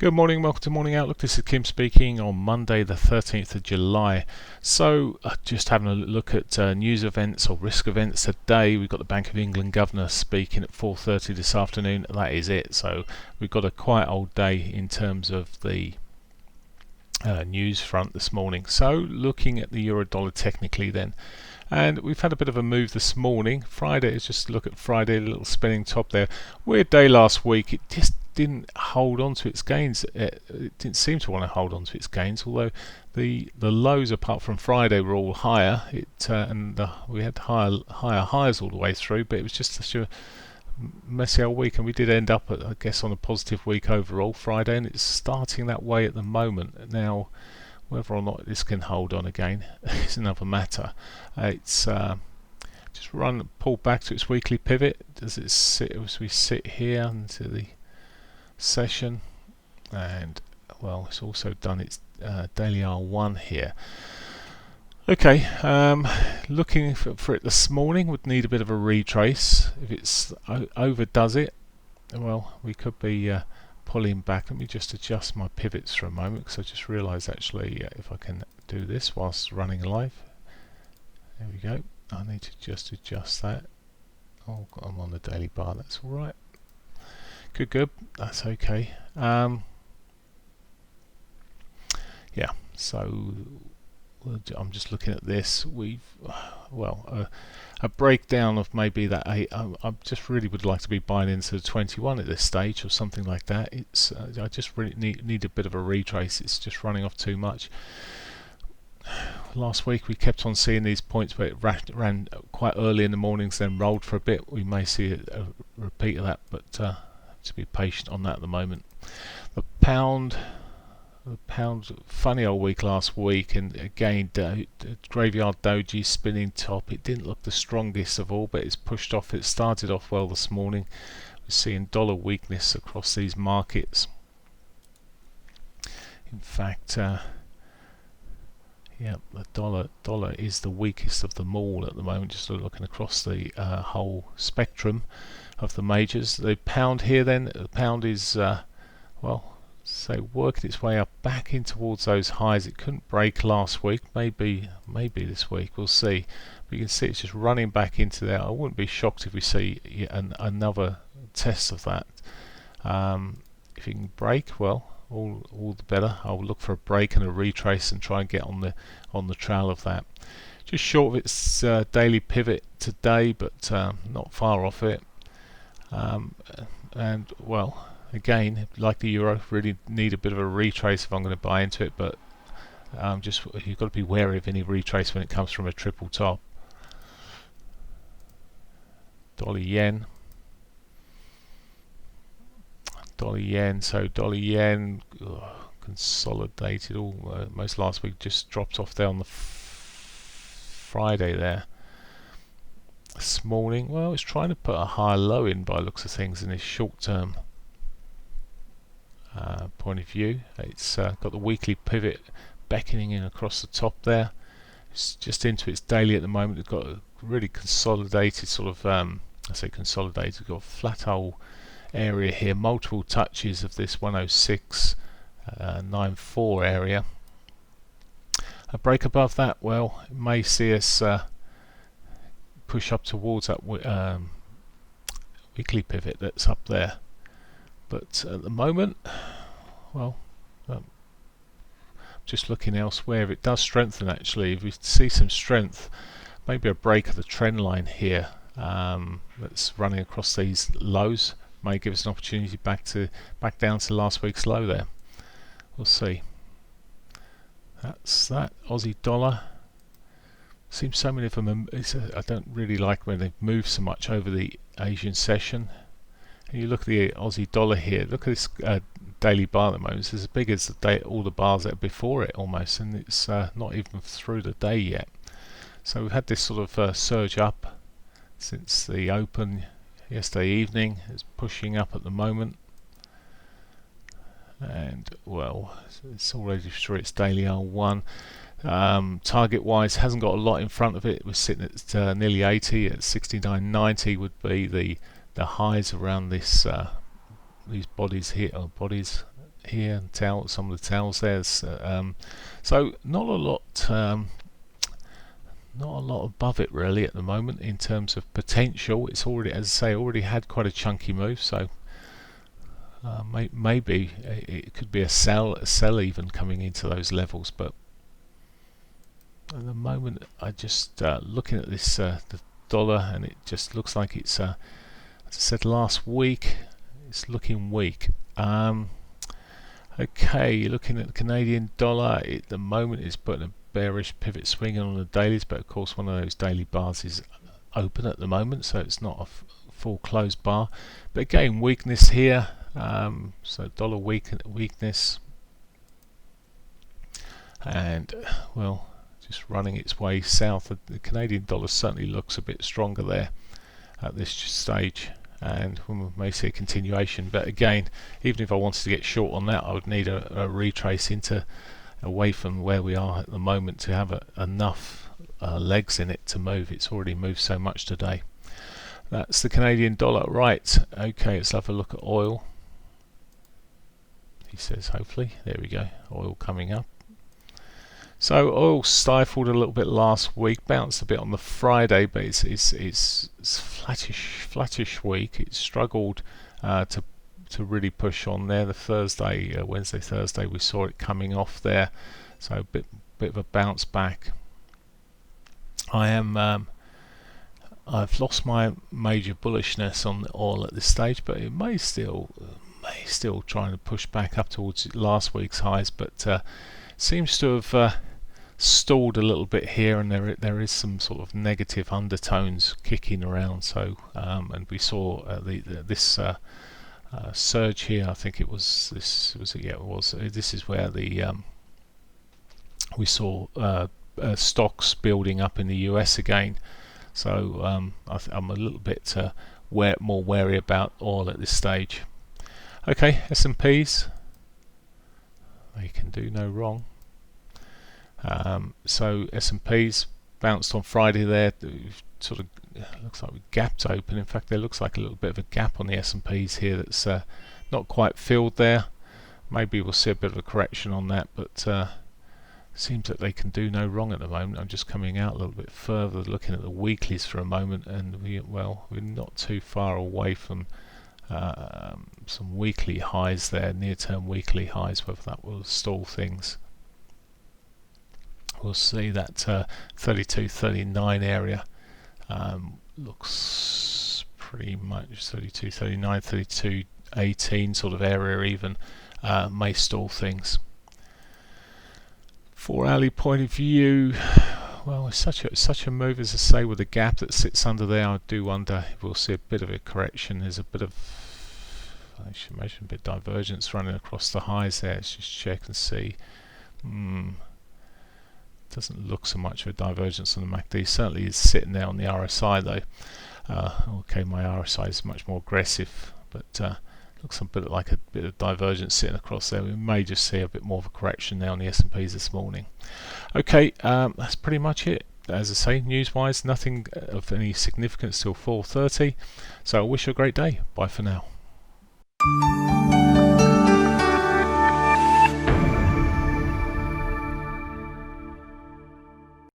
Good morning, welcome to Morning Outlook. This is Kim speaking on Monday the 13th of July. So just having a look at news events or risk events today. We've got the Bank of England Governor speaking at 4:30 this afternoon. That is it. So we've got a quite old day in terms of the news front this morning. So looking at the euro dollar technically then. And we've had a bit of a move this morning. Friday, let's just look at Friday, a little spinning top there. Weird day last week. It just didn't hold on to its gains. It didn't seem to want to hold on to its gains, although the lows apart from Friday were all higher. We had higher highs all the way through, but it was just such a messy old week, and we did end up, I guess, on a positive week overall Friday, and it's starting that way at the moment. Now, whether or not this can hold on again is another matter. It's just pulled back to its weekly pivot. Does it sit as we sit here into the session? And well, it's also done its daily R1 here. Okay, looking for it this morning. Would need a bit of a retrace. If it's overdoes it, well, we could be pulling back. Let me just adjust my pivots for a moment, because I just realised actually if I can do this whilst running live. There we go. I need to just adjust that. Oh, I'm on the daily bar. That's all right. Good. That's okay. Yeah. So I'm just looking at this. A breakdown of maybe that 8. I just really would like to be buying into the 21 at this stage or something like that. It's I just really need a bit of a retrace. It's just running off too much. Last week we kept on seeing these points where it ran quite early in the mornings, then rolled for a bit. We may see a repeat of that, but to be patient on that at the moment. The pound, funny old week last week, and again graveyard doji spinning top. It didn't look the strongest of all, but it's pushed off. It started off well this morning. We're seeing dollar weakness across these markets. In fact, the dollar is the weakest of them all at the moment. Just looking across the whole spectrum of the majors. The pound here, then, the pound is working its way up back in towards those highs. It couldn't break last week. Maybe this week. We'll see. But you can see it's just running back into there. I wouldn't be shocked if we see another test of that. If it can break, well, all the better. I'll look for a break and a retrace and try and get on the trail of that. Just short of its daily pivot today, but not far off it. And well, again, like the euro, really need a bit of a retrace if I'm going to buy into it. But you've got to be wary of any retrace when it comes from a triple top. Dollar yen. So dollar yen consolidated almost last week, just dropped off there on the Friday there. This morning, well, it's trying to put a higher low in by looks of things in this short term point of view. It's got the weekly pivot beckoning in across the top there. It's just into its daily at the moment. It's got a really consolidated sort of I say consolidated, got a flat hole area here, multiple touches of this 106.94 area. A break above that, well, it may see us push up towards that weekly pivot that's up there. But at the moment, well, just looking elsewhere. If it does strengthen, actually, if we see some strength, maybe a break of the trend line here that's running across these lows may give us an opportunity back down to last week's low there. We'll see. That's that. Aussie dollar. Seems so many of them I don't really like when they move so much over the Asian session. And you look at the Aussie dollar here. Look at this daily bar at the moment. It's as big as all the bars that are before it almost, and it's not even through the day yet. So we've had this sort of surge up since the open yesterday evening. It's pushing up at the moment, and well, it's already through its daily R1. Target wise, hasn't got a lot in front of it. We're sitting at nearly 80 at 69.90 would be the highs around this these bodies here, or bodies here and some of the tails there. So not a lot. Not a lot above it really at the moment in terms of potential. It's already, as I say, already had quite a chunky move, so maybe it could be a sell even coming into those levels. But at the moment, I just looking at this the dollar, and it just looks like it's as I said last week, it's looking weak. Okay, looking at the Canadian dollar, at the moment it's putting a bearish pivot swinging on the dailies, but of course one of those daily bars is open at the moment, so it's not a full closed bar. But again, weakness here, so dollar weakness, and well, just running its way south. The Canadian dollar certainly looks a bit stronger there at this stage, and we may see a continuation. But again, even if I wanted to get short on that, I would need a retrace into away from where we are at the moment to have enough legs in it to move. It's already moved so much today. That's the Canadian dollar. Right, okay, let's have a look at oil. He says hopefully, there we go, oil coming up. So oil stifled a little bit last week, bounced a bit on the Friday, but it's flattish week. It struggled to really push on there. The Thursday, Wednesday, Thursday, we saw it coming off there, so a bit of a bounce back. I've lost my major bullishness on the oil at this stage, but it may still trying to push back up towards last week's highs, but seems to have stalled a little bit here, and there is some sort of negative undertones kicking around. So and we saw this surge here. I think it was this. Was it? Yeah, it was. This is where we saw stocks building up in the US again. So I'm a little bit more wary about oil at this stage. Okay, S&Ps. They can do no wrong. So S&Ps bounced on Friday there. Sort of looks like we gapped open. In fact, there looks like a little bit of a gap on the S&Ps here that's not quite filled there. Maybe we'll see a bit of a correction on that, but seems that they can do no wrong at the moment. I'm just coming out a little bit further, looking at the weeklies for a moment, and we're not too far away from some weekly highs there, near-term weekly highs. Whether that will stall things, we'll see. That 32.39 area looks pretty much 32.39, 32.18 sort of area even may stall things. 4 hourly point of view, well, it's such a move, as I say, with a gap that sits under there. I do wonder if we'll see a bit of a correction. There's a bit of, I should mention, a bit of divergence running across the highs there. Let's just check and see. Doesn't look so much of a divergence on the MACD. Certainly is sitting there on the RSI though. Okay, my RSI is much more aggressive, but looks a bit like a bit of divergence sitting across there. We may just see a bit more of a correction now on the S&Ps this morning. Okay, that's pretty much it. As I say, news-wise, nothing of any significance till 4:30. So I wish you a great day. Bye for now.